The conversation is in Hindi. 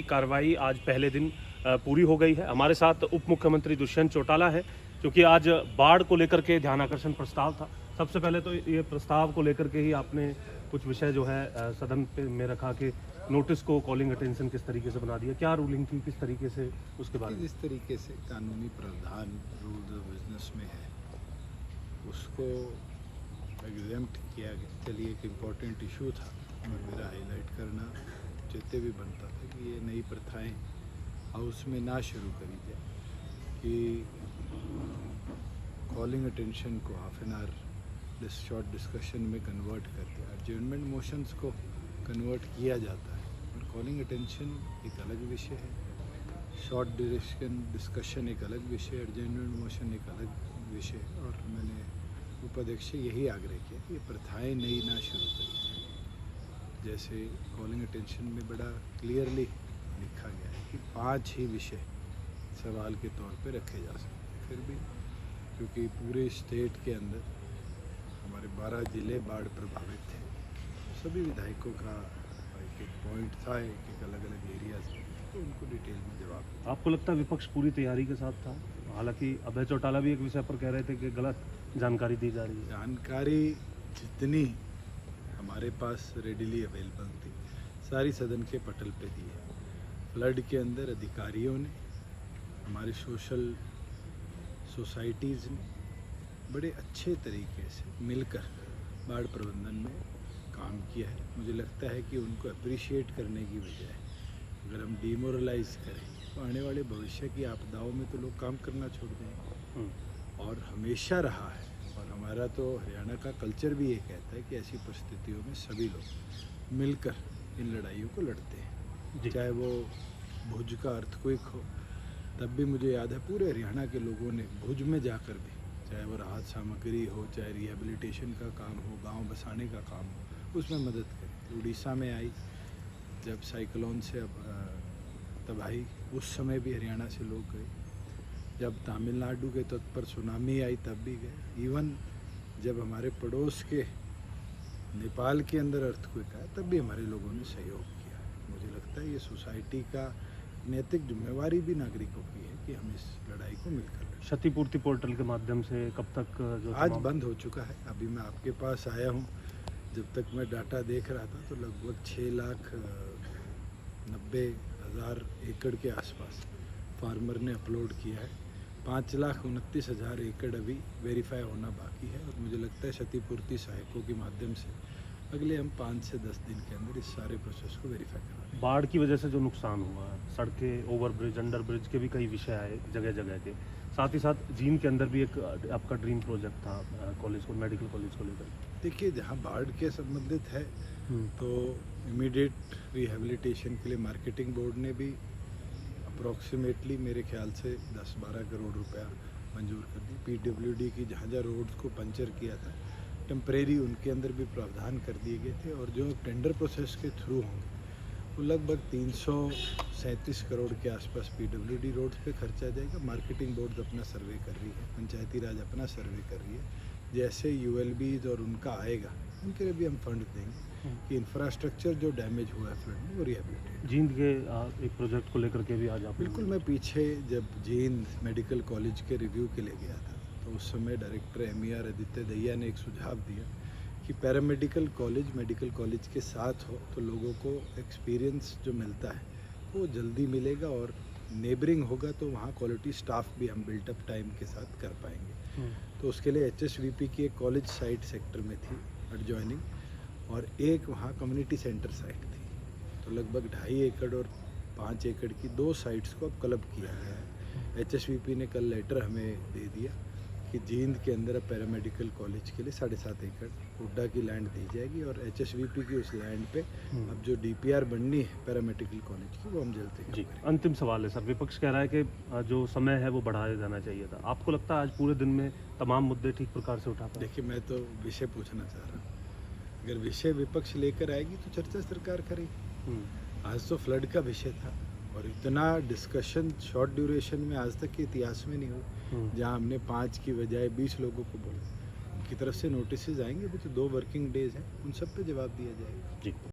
कार्रवाई आज पहले दिन पूरी हो गई है। हमारे साथ उप मुख्यमंत्री दुष्यंत चौटाला है, क्योंकि आज बाढ़ को लेकर के ध्यानाकर्षण प्रस्ताव था। सबसे पहले तो ये प्रस्ताव को लेकर के ही आपने कुछ विषय जो है सदन पे में रखा कि नोटिस को कॉलिंग अटेंशन किस तरीके से बना दिया, क्या रूलिंग थी, किस तरीके से उसके बारे में? जिस तरीके से कानूनी प्रावधान रूल्स ऑफ बिजनेस में है उसको एग्जेम्प्ट किया गया। चलिए एक इम्पॉर्टेंट इशू था और मेरा हाईलाइट करना उचित भी बनता था कि ये नई प्रथाएं हाउस में ना शुरू करी जाए, कि कॉलिंग अटेंशन को half an hour short discussion में कन्वर्ट कर दिया। एडजर्नमेंट मोशंस को कन्वर्ट किया जाता है और कॉलिंग अटेंशन एक अलग विषय है, शॉर्ट ड्यूरेशन डिस्कशन एक अलग विषय, एडजर्नमेंट मोशन एक अलग विषय। और मैंने उपाध्यक्ष से यही आग्रह किया कि ये प्रथाएं नई ना शुरू करी जाए। जैसे कॉलिंग अटेंशन में बड़ा क्लियरली लिखा गया है कि 5 ही विषय सवाल के तौर पे रखे जा सकते हैं। फिर भी क्योंकि पूरे स्टेट के अंदर हमारे 12 ज़िले बाढ़ प्रभावित थे, सभी विधायकों का एक पॉइंट था, एक अलग अलग एरियाज, तो उनको डिटेल में जवाब। आपको लगता है विपक्ष पूरी तैयारी के साथ था? हालांकि अभय चौटाला भी एक विषय पर कह रहे थे कि गलत जानकारी दी जा रही है। जानकारी जितनी हमारे पास रेडिली अवेलेबल थी सारी सदन के पटल पे दी है। फ्लड के अंदर अधिकारियों ने, हमारे सोसाइटीज़ ने बड़े अच्छे तरीके से मिलकर बाढ़ प्रबंधन में काम किया है। मुझे लगता है कि उनको अप्रिशिएट करने की बजाय अगर हम डिमोरलाइज करें तो आने वाले भविष्य की आपदाओं में तो लोग काम करना छोड़ देंगे। और हमेशा रहा है, और हमारा तो हरियाणा का कल्चर भी ये कहता है कि ऐसी परिस्थितियों में सभी लोग मिलकर इन लड़ाइयों को लड़ते हैं। चाहे वो भुज का अर्थक्वेक हो, तब भी मुझे याद है पूरे हरियाणा के लोगों ने भुज में जाकर भी, चाहे वो राहत सामग्री हो, चाहे रिहेबिलिटेशन का काम हो, गांव बसाने का काम हो, उसमें मदद करी। उड़ीसा में आई जब साइक्लोन से तबाही, उस समय भी हरियाणा से लोग गए। जब तमिलनाडु के तट पर सुनामी आई तब भी गए। इवन जब हमारे पड़ोस के नेपाल के अंदर अर्थक्वेक आया तब भी हमारे लोगों ने सहयोग किया। मुझे लगता है ये सोसाइटी का नैतिक जिम्मेवारी भी नागरिकों की है कि हम इस लड़ाई को मिलकर लड़ें। क्षतिपूर्ति पोर्टल के माध्यम से कब तक जो आज बंद हो चुका है। अभी मैं आपके पास आया हूँ, जब तक मैं डाटा देख रहा था तो लगभग 6,90,000 एकड़ के आसपास फार्मर ने अपलोड किया है। 5,29,000 एकड़ अभी वेरीफाई होना बाकी है। और मुझे लगता है क्षतिपूर्ति सहायकों के माध्यम से अगले हम 5 से 10 दिन के अंदर इस सारे प्रोसेस को वेरीफाई करा देंगे। बाढ़ की वजह से जो नुकसान हुआ, सड़कें, ओवर ब्रिज, अंडर ब्रिज के भी कई विषय आए जगह जगह के, साथ ही साथ जींद के अंदर भी एक आपका ड्रीम प्रोजेक्ट था कॉलेज को, मेडिकल कॉलेज को लेकर। देखिए, जहाँ बाढ़ के संबंधित है तो इमीडिएट रिहेबिलिटेशन के लिए मार्केटिंग बोर्ड ने भी अप्रॉक्सीमेटली मेरे ख्याल से 10-12 करोड़ रुपया मंजूर कर दी। पीडब्ल्यूडी की जहाँ जहाँ रोड्स को पंचर किया था टेम्परेरी, उनके अंदर भी प्रावधान कर दिए गए थे। और जो टेंडर प्रोसेस के थ्रू होंगे वो लगभग 337 करोड़ के आसपास पीडब्ल्यूडी रोड्स पे खर्चा जाएगा। मार्केटिंग बोर्ड अपना सर्वे कर रही है, पंचायती राज अपना सर्वे कर रही है। जैसे यूएलबीज और उनका आएगा उनके लिए भी हम फंड देंगे कि इंफ्रास्ट्रक्चर जो डैमेज हुआ है फ्लड में वो रिहेबिलिटेट। जींद के एक प्रोजेक्ट को लेकर के भी आज आप? बिल्कुल, मैं पीछे जब जींद मेडिकल कॉलेज के रिव्यू के लिए गया था तो उस समय डायरेक्टर MER आदित्य दहिया ने एक सुझाव दिया कि पैरामेडिकल कॉलेज मेडिकल कॉलेज के साथ हो तो लोगों को एक्सपीरियंस जो मिलता है वो जल्दी मिलेगा, और नेबरिंग होगा तो वहाँ क्वालिटी स्टाफ भी हम बिल्टअप टाइम के साथ कर पाएंगे। तो उसके लिए HSVP की एक कॉलेज साइट सेक्टर में थी एडजॉइनिंग, और एक वहाँ कम्युनिटी सेंटर साइट थी। तो लगभग 2.5 एकड़ और 5 एकड़ की 2 साइट्स को अब क्लब किया गया है। HSVP ने कल लेटर हमें दे दिया कि जींद के अंदर अब पैरामेडिकल कॉलेज के लिए 7.5 एकड़ हुड्डा की लैंड दी जाएगी, और HSVP की उस लैंड पे अब जो DPR बननी है पैरामेडिकल कॉलेज की वो हम जल्द तक। अंतिम सवाल है सर, विपक्ष कह रहा है कि जो समय है वो बढ़ाया जाना चाहिए था। आपको लगता है आज पूरे दिन में तमाम मुद्दे ठीक प्रकार से उठा पाए? देखिए, मैं तो विषय पूछना चाह रहा हूँ। अगर विषय विपक्ष लेकर आएगी तो चर्चा सरकार करेगी। आज तो फ्लड का विषय था और इतना डिस्कशन शॉर्ट ड्यूरेशन में आज तक के इतिहास में नहीं हुई, जहां हमने 5 की बजाय 20 लोगों को बोला। उनकी तरफ से नोटिस आएंगे, वो तो 2 वर्किंग डेज हैं, उन सब पे जवाब दिया जाएगा। जी।